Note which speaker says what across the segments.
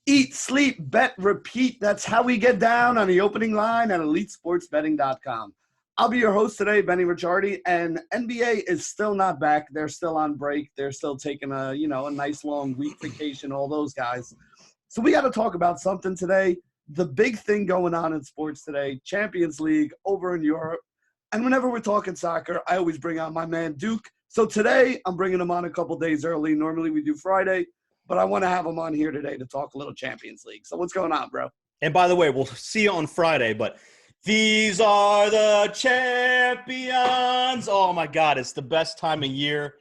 Speaker 1: Eat, sleep, bet, repeat. That's how we get down on the opening line at EliteSportsBetting.com. I'll be your host today, Benny Ricciardi, and NBA is still not back. They're still on break. They're still taking a nice long week vacation, all those guys. So we got to talk about something today. The big thing going on in sports today, Champions League over in Europe. And whenever we're talking soccer, I always bring on my man Duke. So today I'm bringing him on a couple days early. Normally we do Friday, but I want to have him on here today to talk a little Champions League. So what's going on, bro?
Speaker 2: And by the way, we'll see you on Friday, but these are the champions. Oh, my God, it's the best time of year.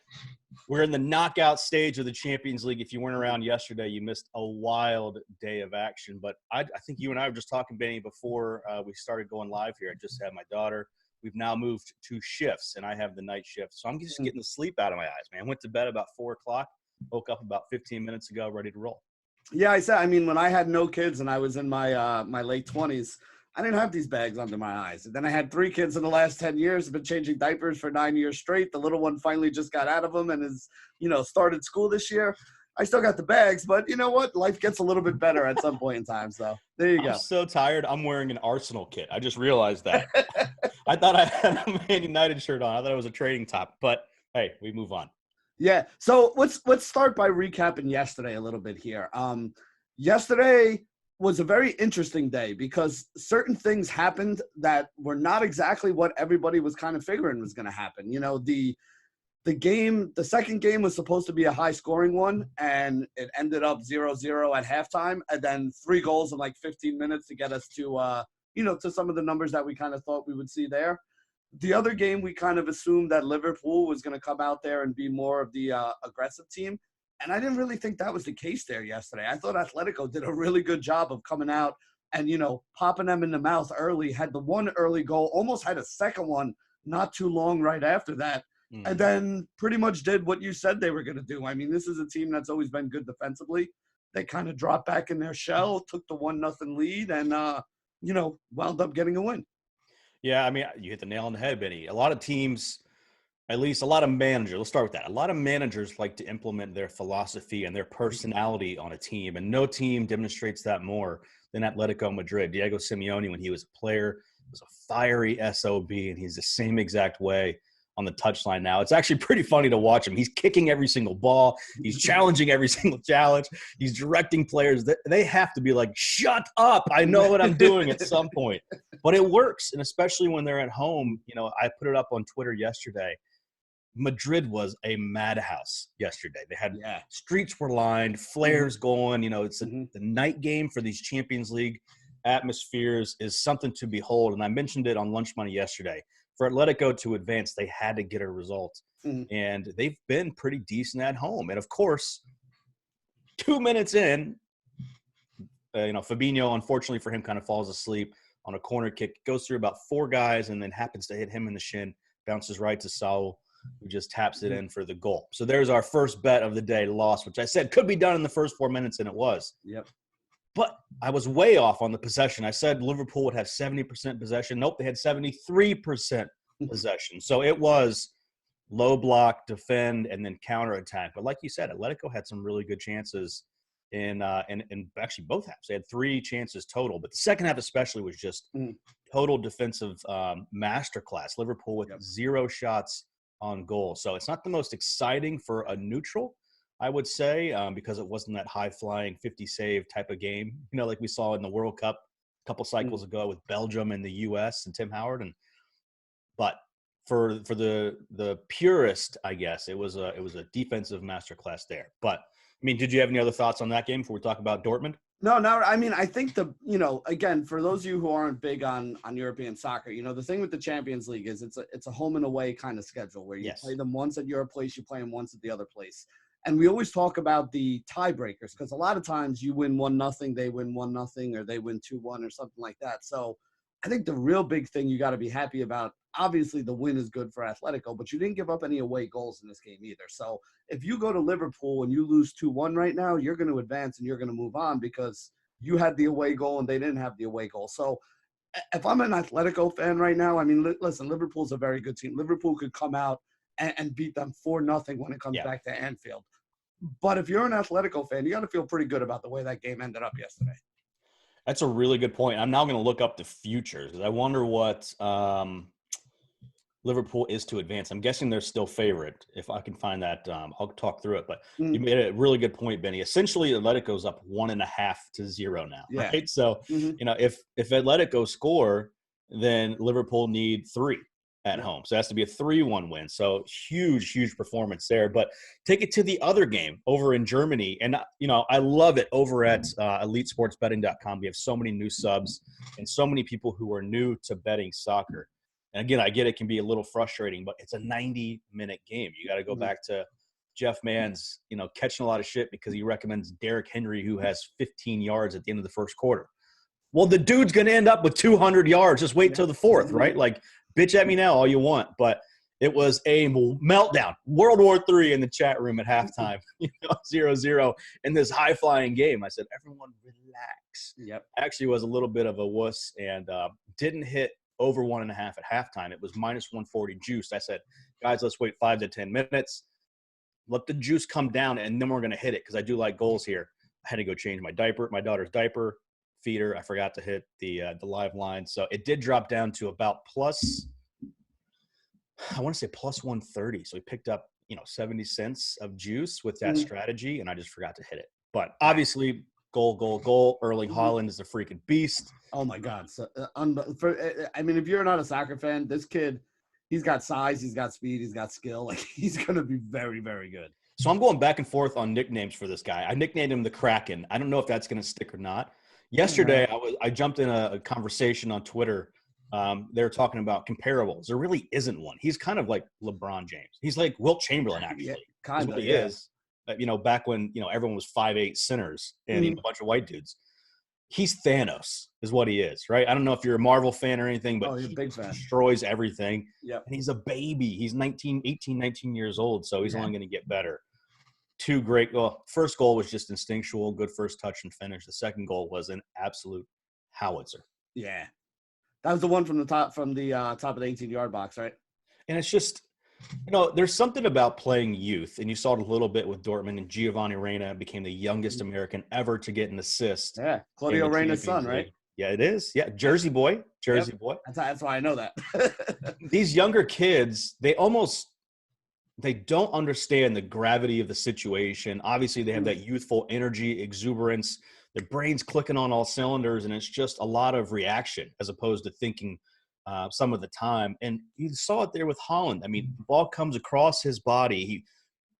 Speaker 2: We're in the knockout stage of the Champions League. If you weren't around yesterday, you missed a wild day of action. But I think you and I were just talking, Benny, before we started going live here. I just had my daughter. We've now moved to shifts, and I have the night shift. So I'm just getting the sleep out of my eyes, man. I went to bed about 4 o'clock, woke up about 15 minutes ago, ready to roll.
Speaker 1: Yeah, when I had no kids and I was in my my late 20s, I didn't have these bags under my eyes. And then I had 3 kids in the last 10 years. I've been changing diapers for 9 years straight. The little one finally just got out of them and is, started school this year. I still got the bags, but you know what? Life gets a little bit better at some point in time. So there you go.
Speaker 2: I'm so tired. I'm wearing an Arsenal kit. I just realized that. I thought I had a Man United shirt on. I thought it was a trading top. But, hey, we move on.
Speaker 1: Yeah. So let's start by recapping yesterday a little bit here. Yesterday was a very interesting day because certain things happened that were not exactly what everybody was kind of figuring was going to happen. The second game was supposed to be a high-scoring one, and it ended up 0-0 at halftime, and then 3 goals in like 15 minutes to get us to to some of the numbers that we kind of thought we would see there. The other game, we kind of assumed that Liverpool was going to come out there and be more of the aggressive team. And I didn't really think that was the case there yesterday. I thought Atletico did a really good job of coming out and, popping them in the mouth early, had the one early goal, almost had a second one not too long right after that. And then pretty much did what you said they were going to do. I mean, this is a team that's always been good defensively. They kind of dropped back in their shell, took the 1-0 lead, and, wound up getting a win.
Speaker 2: Yeah, I mean, you hit the nail on the head, Benny. A lot of teams, at least a lot of managers, let's start with that. A lot of managers like to implement their philosophy and their personality on a team, and no team demonstrates that more than Atletico Madrid. Diego Simeone, when he was a player, was a fiery SOB, and he's the same exact way on the touchline now. It's actually pretty funny to watch him. He's kicking every single ball. He's challenging every single challenge. He's directing players. They have to be like, shut up. I know what I'm doing at some point. But it works, and especially when they're at home. I put it up on Twitter yesterday. Madrid was a madhouse yesterday. They had streets were lined, flares going. It's the night game for these Champions League atmospheres is something to behold. And I mentioned it on Lunch Money yesterday. For Atletico to advance, they had to get a result. And they've been pretty decent at home. And, of course, 2 minutes in, Fabinho, unfortunately for him, kind of falls asleep on a corner kick, goes through about 4 guys, and then happens to hit him in the shin, bounces right to Saul, who just taps it in for the goal. So there's our first bet of the day, loss, which I said could be done in the first 4 minutes, and it was.
Speaker 1: Yep.
Speaker 2: But I was way off on the possession. I said Liverpool would have 70% possession. Nope, they had 73% possession. So it was low block, defend, and then counterattack. But like you said, Atletico had some really good chances in actually both halves. They had 3 chances total. But the second half especially was just total defensive masterclass. Liverpool with 0 shots on goal. So it's not the most exciting for a neutral, I would say, because it wasn't that high-flying 50-save type of game, like we saw in the World Cup a couple cycles ago with Belgium and the U.S. and Tim Howard. But for the purist, I guess, it was a defensive masterclass there. But, I mean, did you have any other thoughts on that game before we talk about Dortmund?
Speaker 1: No, I mean, I think again, for those of you who aren't big on European soccer, the thing with the Champions League is it's a home and away kind of schedule where you play them once at your place, you play them once at the other place. And we always talk about the tiebreakers because a lot of times you win 1-0, they win 1-0, or they win 2-1 or something like that. So I think the real big thing you got to be happy about, obviously the win is good for Atletico, but you didn't give up any away goals in this game either. So if you go to Liverpool and you lose 2-1 right now, you're going to advance and you're going to move on because you had the away goal and they didn't have the away goal. So if I'm an Atletico fan right now, I mean, listen, Liverpool's a very good team. Liverpool could come out and beat them 4-0 when it comes back to Anfield. But if you're an Atletico fan, you got to feel pretty good about the way that game ended up yesterday.
Speaker 2: That's a really good point. I'm now going to look up the futures because I wonder what Liverpool is to advance. I'm guessing they're still favorite. If I can find that, I'll talk through it. But you made a really good point, Benny. Essentially, Atletico's up 1.5-0 now, right? So, if Atletico score, then Liverpool need 3 at home. So it has to be a 3-1 win. So huge performance there. But take it to the other game over in Germany. And, I love it over at elitesportsbetting.com. We have so many new subs and so many people who are new to betting soccer. And again, I get it can be a little frustrating, but it's a 90-minute game. You got to go back to Jeff Mann's, catching a lot of shit because he recommends Derrick Henry, who has 15 yards at the end of the first quarter. Well, the dude's going to end up with 200 yards. Just wait till the fourth, right? Like, bitch at me now all you want. But it was a meltdown. World War III in the chat room at halftime, 0-0 in this high-flying game. I said, everyone relax.
Speaker 1: Yep.
Speaker 2: Actually was a little bit of a wuss and didn't hit over 1.5 at halftime. It was minus 140 juice. I said, guys, let's wait 5 to 10 minutes. Let the juice come down, and then we're going to hit it because I do like goals here. I had to go change my daughter's diaper, feeder. I forgot to hit the live line. So it did drop down to about plus 130. So we picked up, 70 cents of juice with that strategy, and I just forgot to hit it. But obviously, goal. Erling Haaland is a freaking beast.
Speaker 1: Oh my God! So, if you're not a soccer fan, this kid, he's got size, he's got speed, he's got skill. Like, he's gonna be very, very good.
Speaker 2: So I'm going back and forth on nicknames for this guy. I nicknamed him the Kraken. I don't know if that's gonna stick or not. Yesterday, I jumped in a conversation on Twitter. They were talking about comparables. There really isn't one. He's kind of like LeBron James. He's like Wilt Chamberlain, actually.
Speaker 1: Yeah, kind of.
Speaker 2: He is. Back when everyone was 5'8" sinners and a bunch of white dudes. He's Thanos, is what he is, right? I don't know if you're a Marvel fan or anything, but
Speaker 1: you're a big fan.
Speaker 2: Destroys everything.
Speaker 1: Yep.
Speaker 2: And he's a baby. He's 19 years old, so he's only going to get better. 2 great. Well, first goal was just instinctual, good first touch and finish. The second goal was an absolute howitzer.
Speaker 1: Yeah, that was the one from the top of the 18-yard box, right?
Speaker 2: And it's just, there's something about playing youth, and you saw it a little bit with Dortmund, and Giovanni Reyna became the youngest American ever to get an assist.
Speaker 1: Yeah, Claudio Reyna's son, right?
Speaker 2: Yeah, it is. Yeah, Jersey boy.
Speaker 1: That's why I know that.
Speaker 2: These younger kids, they don't understand the gravity of the situation. Obviously, they have that youthful energy, exuberance. Their brain's clicking on all cylinders, and it's just a lot of reaction as opposed to thinking some of the time. And you saw it there with Haaland. I mean, the ball comes across his body. He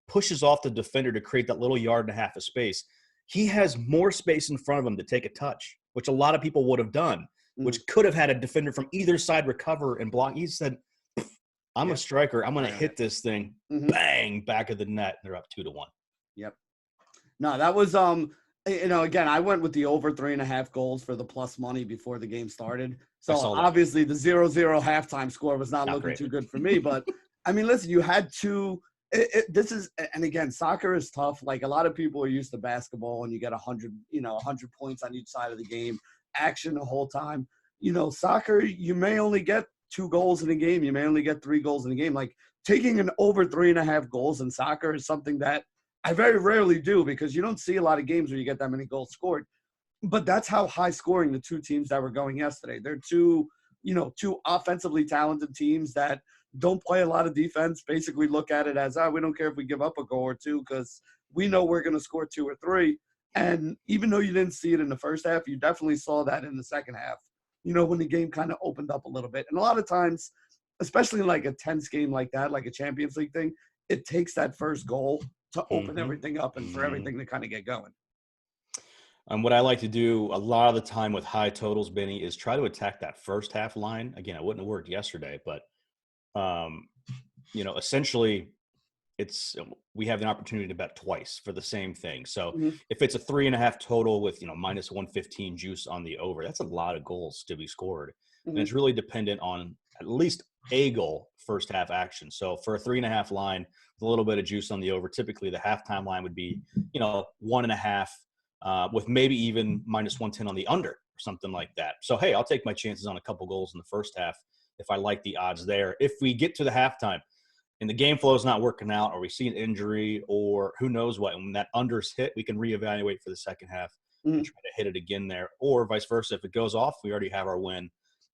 Speaker 2: pushes off the defender to create that little 1.5 yards of space. He has more space in front of him to take a touch, which a lot of people would have done, which could have had a defender from either side recover and block. He said, I'm a striker. I'm going to hit this thing. Bang, back of the net. They're up 2-1.
Speaker 1: Yep. No, that was again, I went with the over 3.5 goals for the plus money before the game started. So obviously the 0-0 halftime score was not looking too good for me. But I mean, listen, you had to. And again, soccer is tough. Like, a lot of people are used to basketball, and you get 100 points on each side of the game, action the whole time. Soccer, you may only get 2 goals in a game. You may only get 3 goals in a game. Like, taking an over 3.5 goals in soccer is something that I very rarely do, because you don't see a lot of games where you get that many goals scored. But that's how high scoring the 2 teams that were going yesterday. They're two offensively talented teams that don't play a lot of defense, basically look at it as, we don't care if we give up a goal or 2 because we know we're going to score 2 or 3. And even though you didn't see it in the first half, you definitely saw that in the second half, when the game kind of opened up a little bit. And a lot of times, especially like a tense game like that, like a Champions League thing, it takes that first goal to open everything up and for everything to kind of get going.
Speaker 2: And what I like to do a lot of the time with high totals, Benny, is try to attack that first half line. Again, it wouldn't have worked yesterday, but essentially we have an opportunity to bet twice for the same thing. So if it's a 3.5 total with, minus 115 juice on the over, that's a lot of goals to be scored. And it's really dependent on at least a goal first half action. So for a 3.5 line with a little bit of juice on the over, typically the halftime line would be, 1.5 with maybe even minus 110 on the under or something like that. So, hey, I'll take my chances on a couple goals in the first half if I like the odds there. If we get to the halftime, and the game flow is not working out, or we see an injury, or who knows what, and when that under's hit, we can reevaluate for the second half and try to hit it again there, or vice versa. If it goes off, we already have our win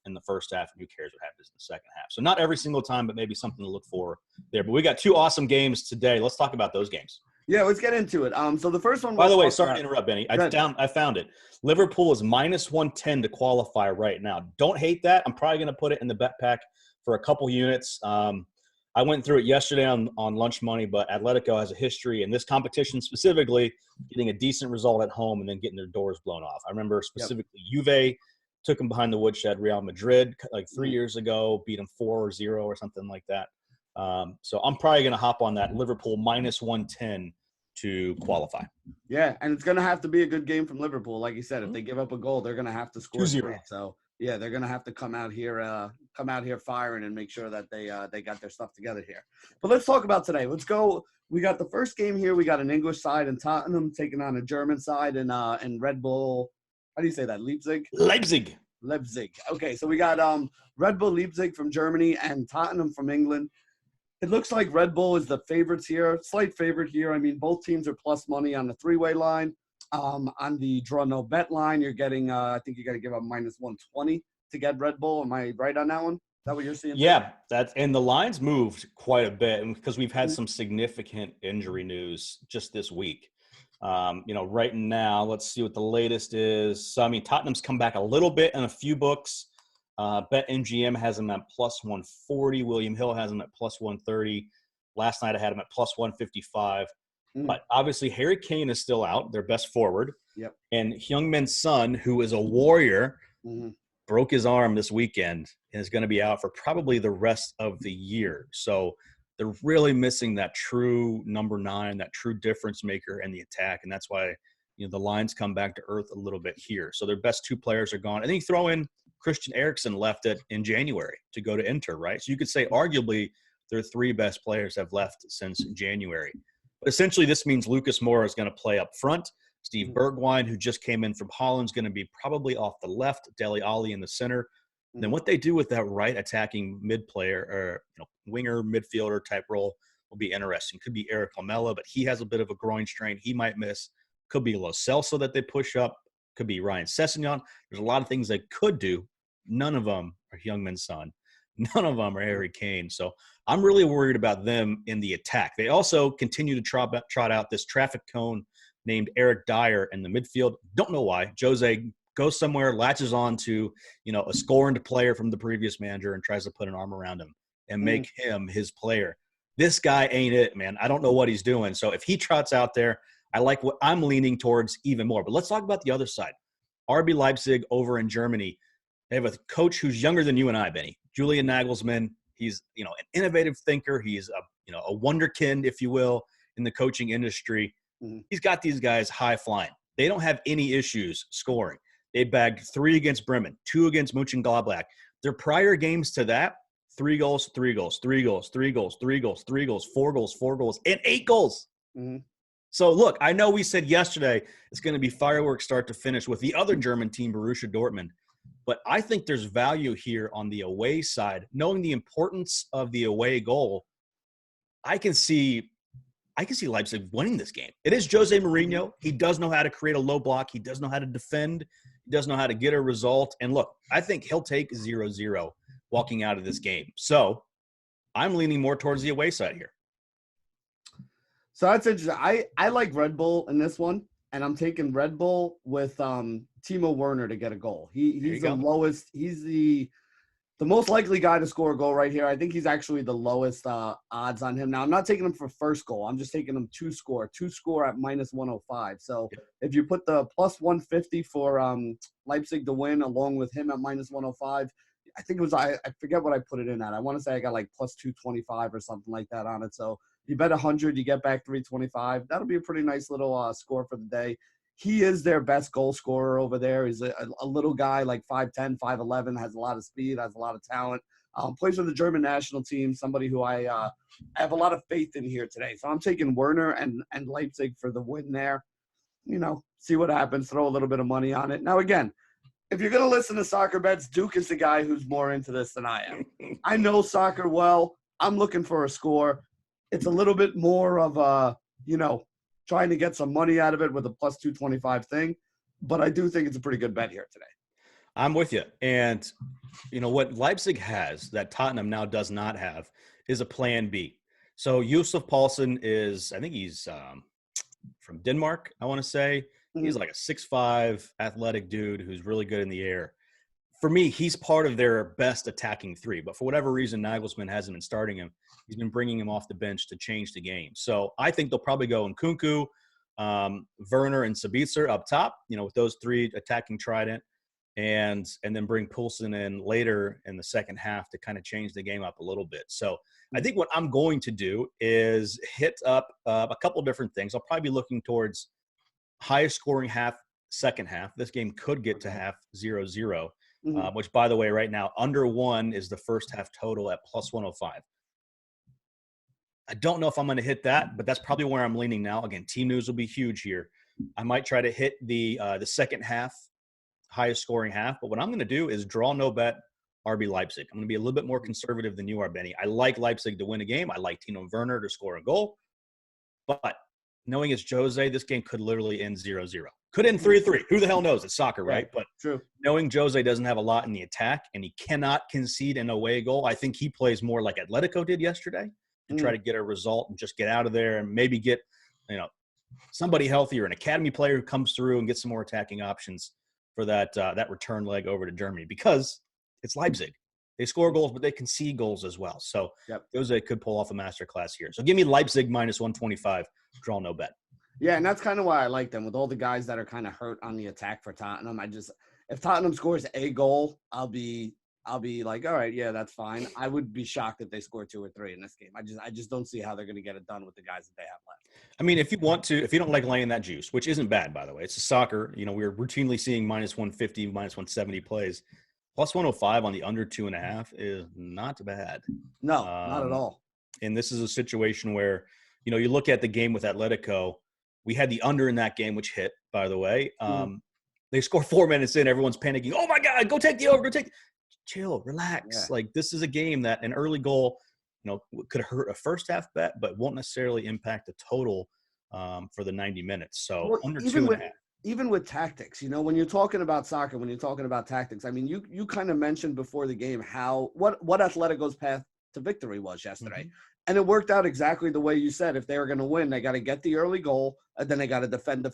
Speaker 2: in the first half, and who cares what happens in the second half. So not every single time, but maybe something to look for there. But we got 2 awesome games today. Let's talk about those games.
Speaker 1: Yeah, let's get into it. So the first one.
Speaker 2: By the way, sorry to interrupt, Benny. I found it. Liverpool is -110 to qualify right now. Don't hate that. I'm probably going to put it in the bet pack for a couple units. I went through it yesterday on Lunch Money, but Atletico has a history in this competition specifically getting a decent result at home and then getting their doors blown off. I remember specifically Juve took them behind the woodshed. Real Madrid, like 3 years ago, beat them 4-0 or something like that. So I'm probably going to hop on that Liverpool -110 to qualify.
Speaker 1: Yeah, and it's going to have to be a good game from Liverpool. Like you said, if they give up a goal, they're going to have to score
Speaker 2: 2-0.
Speaker 1: So yeah, they're going to have to come out here firing and make sure that they got their stuff together here. But let's talk about today. Let's go. We got the first game here. We got an English side in Tottenham taking on a German side and Red Bull. How do you say that? Leipzig. Okay, so we got Red Bull Leipzig from Germany and Tottenham from England. It looks like Red Bull is the favorites here, slight favorite here. I mean, both teams are plus money on the 3-way line. On the draw no bet line, you're getting, I think you got to give up -120 to get Red Bull. Am I right on that one? Is that what you're seeing?
Speaker 2: Yeah, and the lines moved quite a bit because we've had some significant injury news just this week. Right now, let's see what the latest is. So, I mean, Tottenham's come back a little bit in a few books. BetMGM has them at +140. William Hill has them at +130. Last night I had them at +155. But obviously Harry Kane is still out, their best forward.
Speaker 1: Yep.
Speaker 2: And Heung-min Son, who is a warrior, broke his arm this weekend and is going to be out for probably the rest of the year. So they're really missing that true number 9, that true difference maker in the attack. And that's why, the lines come back to earth a little bit here. So their best 2 players are gone. And then you throw in Christian Eriksen left it in January to go to Inter, right? So you could say arguably their 3 best players have left since January. But essentially this means Lucas Moura is going to play up front. Steve Bergwijn, who just came in from Holland, is going to be probably off the left. Dele Alli in the center. And then what they do with that right attacking mid player or winger midfielder type role will be interesting. Could be Eric Lamela, but he has a bit of a groin strain. He might miss. Could be Lo Celso that they push up. Could be Ryan Sessegnon. There's a lot of things they could do. None of them are Heung-min Son. None of them are Harry Kane. So I'm really worried about them in the attack. They also continue to trot out this traffic cone named Eric Dyer in the midfield. Don't know why. Jose goes somewhere, latches on to, a scorned player from the previous manager and tries to put an arm around him and make him his player. This guy ain't it, man. I don't know what he's doing. So if he trots out there, I like what I'm leaning towards even more. But let's talk about the other side. RB Leipzig over in Germany. They have a coach who's younger than you and I, Benny. Julian Nagelsmann. He's, an innovative thinker. He's a wonderkind, if you will, in the coaching industry. He's got these guys high flying. They don't have any issues scoring. They bagged 3 against Bremen, 2 against Mönchengladbach. Their prior games to that, 3 goals, 3 goals, 3 goals, 3 goals, 3 goals, 3 goals, 4 goals, 4 goals, and 8 goals. So, look, I know we said yesterday it's going to be fireworks start to finish with the other German team, Borussia Dortmund. But I think there's value here on the away side. Knowing the importance of the away goal, I can see Leipzig winning this game. It is Jose Mourinho. He does know how to create a low block. He does know how to defend. He does know how to get a result. And look, I think he'll take 0-0 walking out of this game. So I'm leaning more towards the away side here.
Speaker 1: So that's interesting. I like Red Bull in this one, and I'm taking Red Bull with Timo Werner to get a goal. He's the lowest. He's the most likely guy to score a goal right here. I think he's actually the lowest odds on him. Now, I'm not taking him for first goal. I'm just taking him to score at -105. So if you put the +150 for Leipzig to win along with him at -105, I think it was I forget what I put it in at. I want to say I got like +225 or something like that on it. So you bet 100, you get back 325. That'll be a pretty nice little score for the day. He is their best goal scorer over there. He's a little guy, like 5'10", 5'11", has a lot of speed, has a lot of talent. Plays for the German national team, somebody who I have a lot of faith in here today. So I'm taking Werner and Leipzig for the win there. See what happens, throw a little bit of money on it. Now, again, if you're going to listen to soccer bets, Duke is the guy who's more into this than I am. I know soccer well. I'm looking for a score. It's a little bit more of a, trying to get some money out of it with a plus 225 thing. But I do think it's a pretty good bet here today.
Speaker 2: I'm with you. And what Leipzig has that Tottenham now does not have is a plan B. So Yusuf Paulsen is, I think he's from Denmark, I want to say. He's like a 6'5" athletic dude who's really good in the air. For me, he's part of their best attacking three. But for whatever reason, Nagelsmann hasn't been starting him. He's been bringing him off the bench to change the game. So I think they'll probably go Nkunku, Werner, and Sabitzer up top, with those three attacking trident. And then bring Poulsen in later in the second half to kind of change the game up a little bit. So I think what I'm going to do is hit up a couple different things. I'll probably be looking towards highest scoring half, second half. This game could get to half 0-0, which, by the way, right now, under 1 is the first half total at plus 105. I don't know if I'm going to hit that, but that's probably where I'm leaning now. Again, team news will be huge here. I might try to hit the second half, highest scoring half, but what I'm going to do is draw no bet RB Leipzig. I'm going to be a little bit more conservative than you are, Benny. I like Leipzig to win a game. I like Timo Werner to score a goal, but knowing it's Jose, this game could literally end 0-0. Could end 3-3. Who the hell knows? It's soccer, right? But
Speaker 1: true.
Speaker 2: Knowing Jose doesn't have a lot in the attack and he cannot concede an away goal, I think he plays more like Atletico did yesterday to try to get a result and just get out of there and maybe get, somebody healthier, an academy player who comes through and gets some more attacking options for that return leg over to Germany, because it's Leipzig. They score goals, but they concede goals as well. So Jose could pull off a masterclass here. So give me Leipzig minus 125, draw no bet.
Speaker 1: Yeah, and that's kind of why I like them with all the guys that are kind of hurt on the attack for Tottenham. If Tottenham scores a goal, I'll be like, all right, yeah, that's fine. I would be shocked if they score 2 or 3 in this game. I just don't see how they're going to get it done with the guys that they have left.
Speaker 2: I mean, if you don't like laying that juice, which isn't bad, by the way, it's a soccer. We're routinely seeing minus 150, minus 170 plays. Plus 105 on the under 2.5 is not bad.
Speaker 1: No, not at all.
Speaker 2: And this is a situation where, you look at the game with Atletico. We had the under in that game, which hit, by the way. They score 4 minutes in. Everyone's panicking. Oh, my God, go take the over. Chill, relax. Yeah. Like, this is a game that an early goal, could hurt a first half bet, but won't necessarily impact the total for the 90 minutes. So under 2.5.
Speaker 1: Even with tactics, when you're talking about soccer, when you're talking about tactics, I mean, you kind of mentioned before the game what Atletico's path to victory was yesterday. And it worked out exactly the way you said. If they were going to win, they got to get the early goal, and then they got to defend.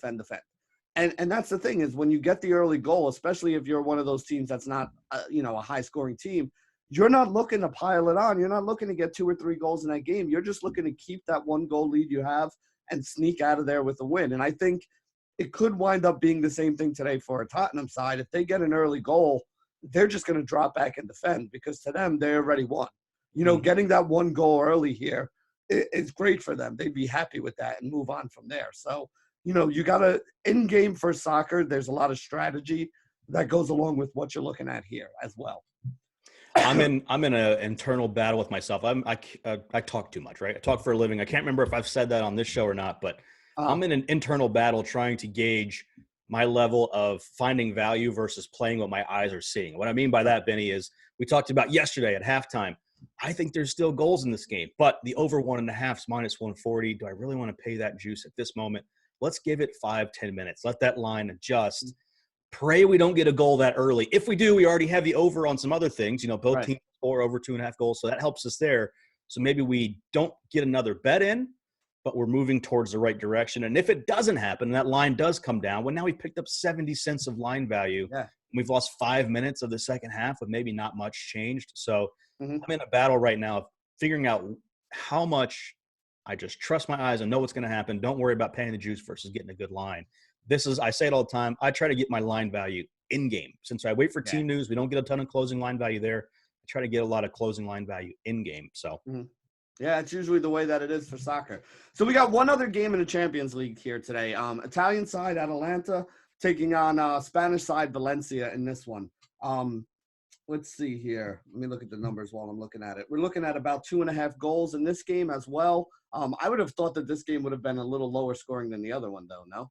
Speaker 1: And that's the thing is when you get the early goal, especially if you're one of those teams that's not, a high-scoring team, you're not looking to pile it on. You're not looking to get 2 or 3 goals in that game. You're just looking to keep that 1-goal lead you have and sneak out of there with a win. And I think it could wind up being the same thing today for a Tottenham side. If they get an early goal, they're just going to drop back and defend because to them, they already won. Getting that 1 goal early here is great for them. They'd be happy with that and move on from there. So, you got to in-game for soccer. There's a lot of strategy that goes along with what you're looking at here as well.
Speaker 2: I'm in an internal battle with myself. I talk too much, right? I talk for a living. I can't remember if I've said that on this show or not, but I'm in an internal battle trying to gauge my level of finding value versus playing what my eyes are seeing. What I mean by that, Benny, is we talked about yesterday at halftime. I think there's still goals in this game, but the over 1.5 is minus 140. Do I really want to pay that juice at this moment? Let's give it 5-10 minutes. Let that line adjust. Pray we don't get a goal that early. If we do, we already have the over on some other things. Both teams score over 2.5 goals, so that helps us there. So maybe we don't get another bet in, but we're moving towards the right direction. And if it doesn't happen, and that line does come down, well, now we picked up 70 cents of line value. Yeah. We've lost 5 minutes of the second half with maybe not much changed. So I'm in a battle right now of figuring out how much I just trust my eyes and know what's going to happen. Don't worry about paying the juice versus getting a good line. I say it all the time. I try to get my line value in game. Since I wait for team news, we don't get a ton of closing line value there. I try to get a lot of closing line value in game. So
Speaker 1: yeah, it's usually the way that it is for soccer. So we got one other game in the Champions League here today. Italian side, Atalanta, taking on Spanish side, Valencia in this one. Let's see here. Let me look at the numbers while I'm looking at it. We're looking at about 2.5 goals in this game as well. I would have thought that this game would have been a little lower scoring than the other one, though, no?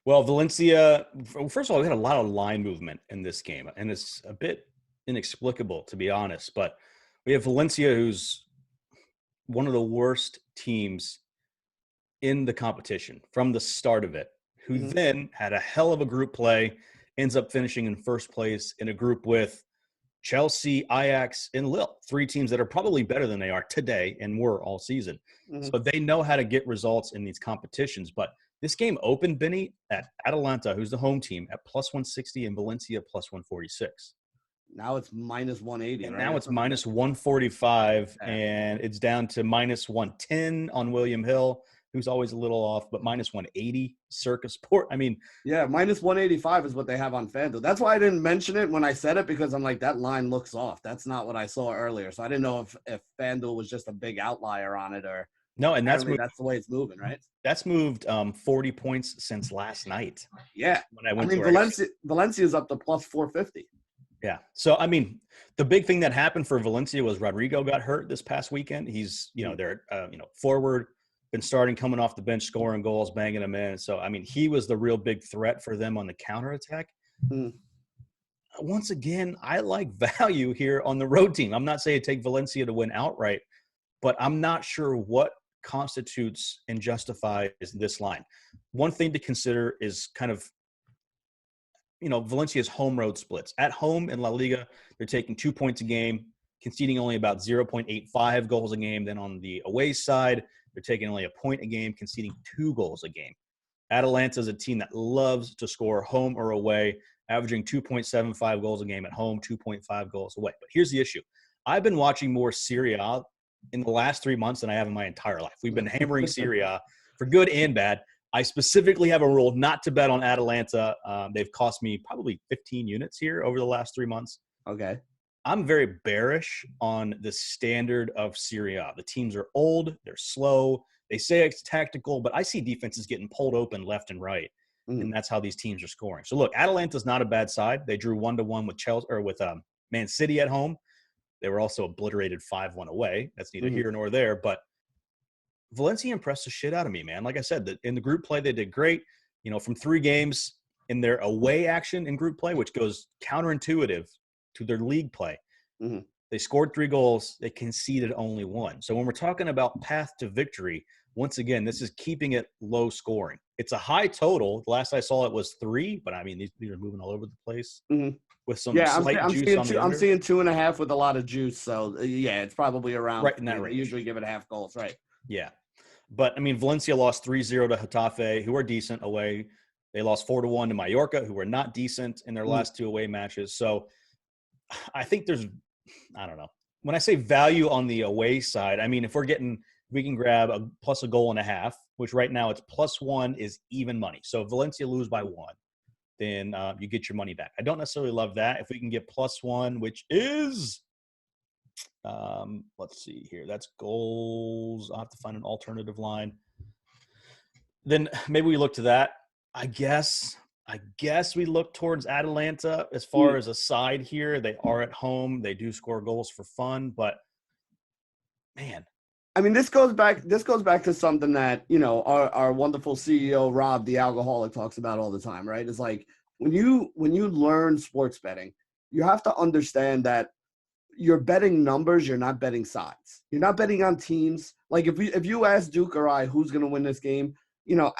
Speaker 2: Well, Valencia, first of all, we had a lot of line movement in this game, and it's a bit inexplicable, to be honest. But we have Valencia, who's one of the worst teams in the competition from the start of it, who
Speaker 1: Mhm.
Speaker 2: then had a hell of a group play, ends up finishing in first place in a group with Chelsea, Ajax, and Lille, three teams that are probably better than they are today and were all season.
Speaker 1: Mhm.
Speaker 2: So they know how to get results in these competitions. But this game opened, Benny, at Atalanta, who's the home team, at plus 160 and Valencia plus 146.
Speaker 1: Now it's minus 180,
Speaker 2: And
Speaker 1: right?
Speaker 2: now it's minus 145,
Speaker 1: Yeah.
Speaker 2: and it's down to minus 110 on William Hill, who's always a little off, but minus 180 Circa Sport. I mean,
Speaker 1: Yeah, minus 185 is what they have on FanDuel. That's why I didn't mention it when I said it, because I'm like, that line looks off. That's not what I saw earlier. So I didn't know if FanDuel was just a big outlier on it, or
Speaker 2: no, and
Speaker 1: apparently that's the way it's moving, right?
Speaker 2: that's moved 40 points since last night
Speaker 1: Yeah.
Speaker 2: when I
Speaker 1: I
Speaker 2: went
Speaker 1: mean,
Speaker 2: to our
Speaker 1: Valencia's up to plus 450.
Speaker 2: Yeah. So, I mean, the big thing that happened for Valencia was Rodrigo got hurt this past weekend. He's, they're, forward, been starting, coming off the bench, scoring goals, banging them in. So, I mean, he was the real big threat for them on the counterattack.
Speaker 1: Mm.
Speaker 2: Once again, I like value here on the road team. I'm not saying take Valencia to win outright, but I'm not sure what constitutes and justifies this line. One thing to consider is kind of Valencia's home road splits. At home in La Liga, they're taking 2 points a game, conceding only about 0.85 goals a game. Then on the away side, they're taking only a point a game, conceding 2 goals a game. Atalanta is a team that loves to score home or away, averaging 2.75 goals a game at home, 2.5 goals away. But here's the issue. I've been watching more Serie A in the last 3 months than I have in my entire life. We've been hammering Serie A for good and bad. I specifically have a rule not to bet on Atalanta. They've cost me probably 15 units here over the last 3 months.
Speaker 1: Okay.
Speaker 2: I'm very bearish on the standard of Serie A. The teams are old. They're slow. They say it's tactical, but I see defenses getting pulled open left and right, and that's how these teams are scoring. So, look, Atalanta's not a bad side. They drew 1-1 with Chelsea or with Man City at home. They were also obliterated 5-1 away. That's neither here nor there, but Valencia impressed the shit out of me, man. Like I said, in the group play, they did great. From 3 games in their away action in group play, which goes counterintuitive to their league play.
Speaker 1: Mm-hmm.
Speaker 2: They scored 3 goals. They conceded only 1. So when we're talking about path to victory, once again, this is keeping it low scoring. It's a high total. The last I saw it was 3, but I mean, these are moving all over the place with some slight juice on the under.
Speaker 1: I'm seeing 2.5 with a lot of juice. So, yeah, it's probably around
Speaker 2: right in that range.
Speaker 1: They usually give it half goals, right?
Speaker 2: Yeah. But, I mean, Valencia lost 3-0 to Getafe, who are decent away. They lost 4-1 to Mallorca, who were not decent in their last 2 away matches. So I think I don't know. When I say value on the away side, I mean, if we can grab a plus a goal and a half, which right now it's +1 is even money. So if Valencia lose by 1, then you get your money back. I don't necessarily love that. If we can get +1, which is let's see here. That's goals. I'll have to find an alternative line. Then maybe we look to that. I guess we look towards Atalanta as far as a side here. They are at home. They do score goals for fun, but man.
Speaker 1: I mean, this goes back to something that, our wonderful CEO, Rob, the alcoholic, talks about all the time, right? It's like when you learn sports betting, you have to understand that you're betting numbers, you're not betting sides. You're not betting on teams. Like if you ask Duke or I who's going to win this game,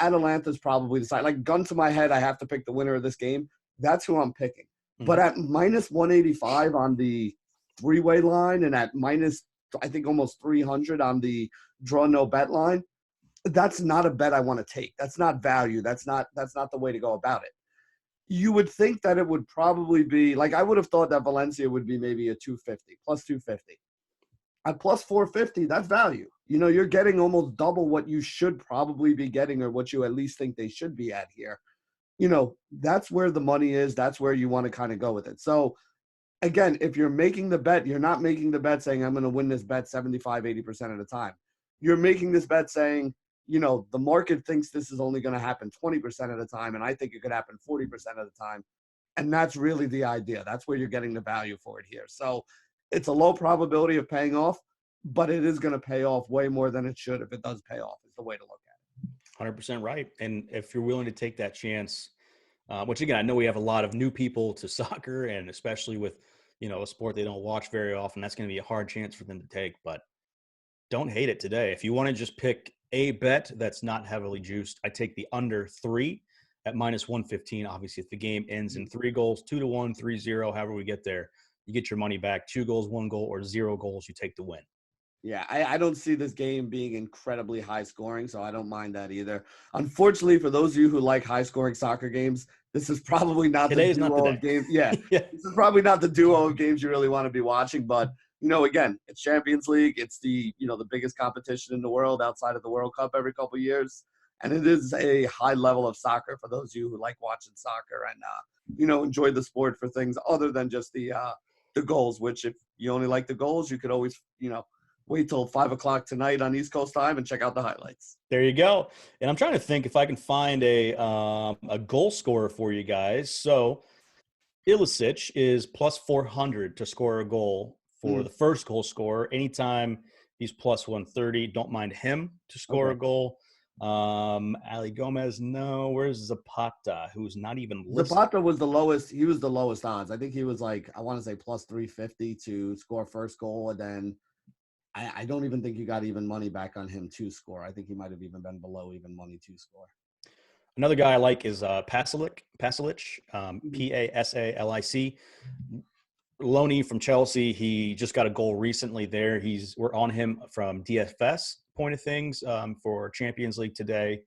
Speaker 1: Atalanta's probably the side. Like, gun to my head, I have to pick the winner of this game. That's who I'm picking. Mm-hmm. But at minus 185 on the 3-way line and at minus, I think, almost 300 on the draw no bet line, that's not a bet I want to take. That's not value. That's not the way to go about it. You would think that it would probably be like, I would have thought that Valencia would be maybe a 250 plus 250. At plus 450, that's value. You're getting almost double what you should probably be getting, or what you at least think they should be at here. That's where the money is. That's where you want to kind of go with it. So again, if you're making the bet, you're not making the bet saying I'm going to win this bet 75, 80% of the time. You're making this bet saying, the market thinks this is only going to happen 20% of the time, and I think it could happen 40% of the time. And that's really the idea. That's where you're getting the value for it here. So it's a low probability of paying off, but it is going to pay off way more than it should if it does pay off, is the way to look at it.
Speaker 2: 100% right. And if you're willing to take that chance, which again, I know we have a lot of new people to soccer, and especially with, a sport they don't watch very often, that's going to be a hard chance for them to take. But don't hate it today. If you want to just pick a bet that's not heavily juiced, I take the under 3 at minus 115. Obviously, if the game ends in 3 goals, 2-1, 3-0, however we get there, you get your money back. 2 goals, 1 goal, or 0 goals, you take the win.
Speaker 1: Yeah, I don't see this game being incredibly high scoring, so I don't mind that either. Unfortunately, for those of you who like high scoring soccer games, this is probably not
Speaker 2: Today's
Speaker 1: the
Speaker 2: not the
Speaker 1: duo
Speaker 2: day.
Speaker 1: of games. Yeah,
Speaker 2: Yeah.
Speaker 1: this is probably not the duo of games you really want to be watching. But again, it's Champions League. It's the biggest competition in the world outside of the World Cup every couple of years, and it is a high level of soccer for those of you who like watching soccer and enjoy the sport for things other than just the goals. Which if you only like the goals, you could always wait till 5 o'clock tonight on East Coast time and check out the highlights.
Speaker 2: There you go. And I'm trying to think if I can find a goal scorer for you guys. So Ilicic is plus 400 to score a goal for the first goal scorer. Anytime he's plus 130, don't mind him to score a goal. Ali Gomez, no. Where's Zapata, who's not even listed?
Speaker 1: Zapata was the lowest. He was the lowest odds. I think he was like, I want to say plus 350 to score first goal, and then I don't even think you got even money back on him to score. I think he might have even been below even money to score.
Speaker 2: Another guy I like is Pasalic, Pasalic. Loney from Chelsea. He just got a goal recently there. We're on him from DFS point of things for Champions League today.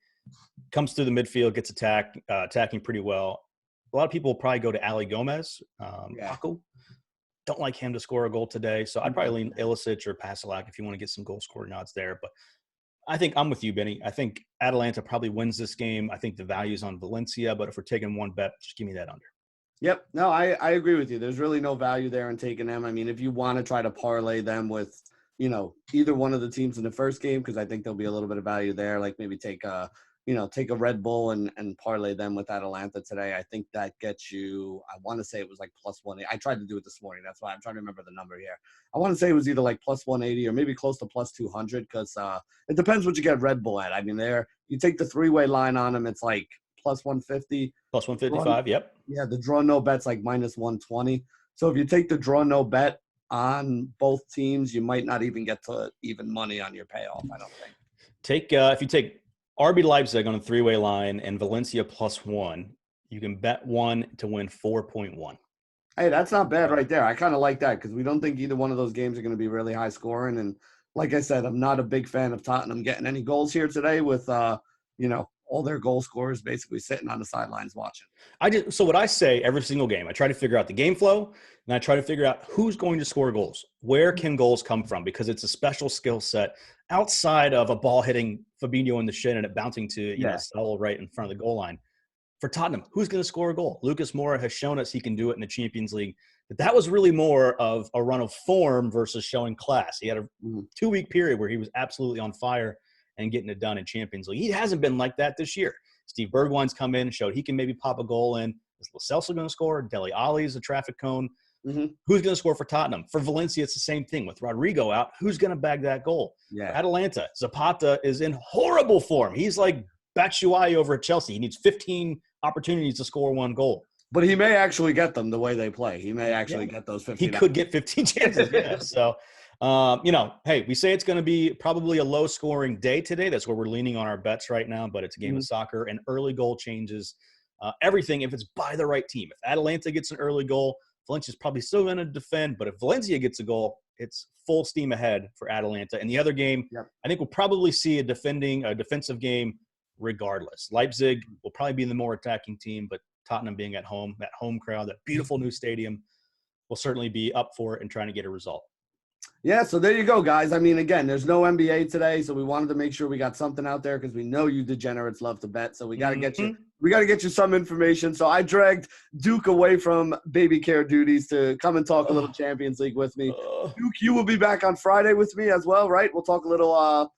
Speaker 2: Comes through the midfield, gets attacking pretty well. A lot of people will probably go to Ali Gomez. Paco. Don't like him to score a goal today, so I'd probably lean Ilicic or Pasalic if you want to get some goal scoring odds there. But I think I'm with you, Benny. I think Atalanta probably wins this game. I think the value's on Valencia, but if we're taking one bet, just give me that under.
Speaker 1: Yep. No, I agree with you. There's really no value there in taking them. I mean, if you want to try to parlay them with, either one of the teams in the first game, because I think there'll be a little bit of value there, like maybe take a Red Bull and parlay them with Atalanta today. I think that gets you, I want to say it was like plus 180. I tried to do it this morning. That's why I'm trying to remember the number here. I want to say it was either like plus 180 or maybe close to plus 200 because it depends what you get Red Bull at. I mean, you take the 3-way line on them, it's like plus 150.
Speaker 2: Plus 155, yep.
Speaker 1: Yeah, the draw no bet's like minus 120. So if you take the draw no bet on both teams, you might not even get to even money on your payoff, I don't think.
Speaker 2: If you take RB Leipzig on a 3-way line and Valencia plus 1, you can bet 1 to win 4.1.
Speaker 1: Hey, that's not bad right there. I kind of like that because we don't think either one of those games are going to be really high scoring. And like I said, I'm not a big fan of Tottenham getting any goals here today with, all their goal scorers basically sitting on the sidelines watching.
Speaker 2: So what I say every single game, I try to figure out the game flow and I try to figure out who's going to score goals. Where can goals come from? Because it's a special skill set outside of a ball hitting Fabinho in the shin and it bouncing to Saul right in front of the goal line. For Tottenham, who's going to score a goal? Lucas Moura has shown us he can do it in the Champions League. But that was really more of a run of form versus showing class. He had a 2-week period where he was absolutely on fire and getting it done in Champions League. He hasn't been like that this year. Steve Bergwijn's come in and showed he can maybe pop a goal in. Is Lo Celso going to score? Dele Alli is a traffic cone. Who's going to score for Tottenham? For Valencia, it's the same thing. With Rodrigo out, who's going to bag that goal?
Speaker 1: Yeah.
Speaker 2: For Atalanta, Zapata is in horrible form. He's like Batshuayi over at Chelsea. He needs 15 opportunities to score 1 goal.
Speaker 1: But he may actually get them the way they play. He may actually get those 15.
Speaker 2: He could get 15 chances. Yeah. So, hey, we say it's going to be probably a low-scoring day today. That's where we're leaning on our bets right now, but it's a game of soccer, and early goal changes everything if it's by the right team. If Atalanta gets an early goal, Valencia's probably still going to defend, but if Valencia gets a goal, it's full steam ahead for Atalanta. And the other game, I think we'll probably see a defensive game regardless. Leipzig will probably be the more attacking team, but Tottenham being at home, that home crowd, that beautiful new stadium, will certainly be up for it and trying to get a result.
Speaker 1: Yeah, so there you go, guys. I mean, again, there's no NBA today, so we wanted to make sure we got something out there because we know you degenerates love to bet. So we got to get you. We got to get you some information. So I dragged Duke away from baby care duties to come and talk a little Champions League with me. Duke, you will be back on Friday with me as well, right? We'll talk a little,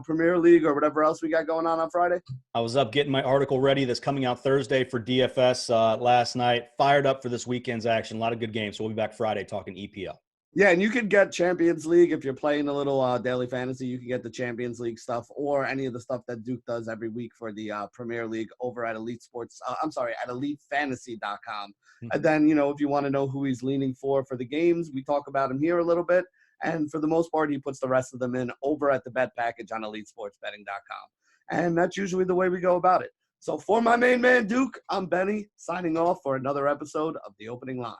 Speaker 1: Premier League or whatever else we got going on Friday.
Speaker 2: I was up getting my article ready that's coming out Thursday for DFS last night. Fired up for this weekend's action. A lot of good games. So we'll be back Friday talking EPL.
Speaker 1: Yeah, and you could get Champions League if you're playing a little daily fantasy. You can get the Champions League stuff or any of the stuff that Duke does every week for the Premier League over at Elite Sports. At EliteFantasy.com. And then, if you want to know who he's leaning for the games, we talk about him here a little bit. And for the most part, he puts the rest of them in over at the bet package on EliteSportsBetting.com. And that's usually the way we go about it. So for my main man, Duke, I'm Benny, signing off for another episode of The Opening Line.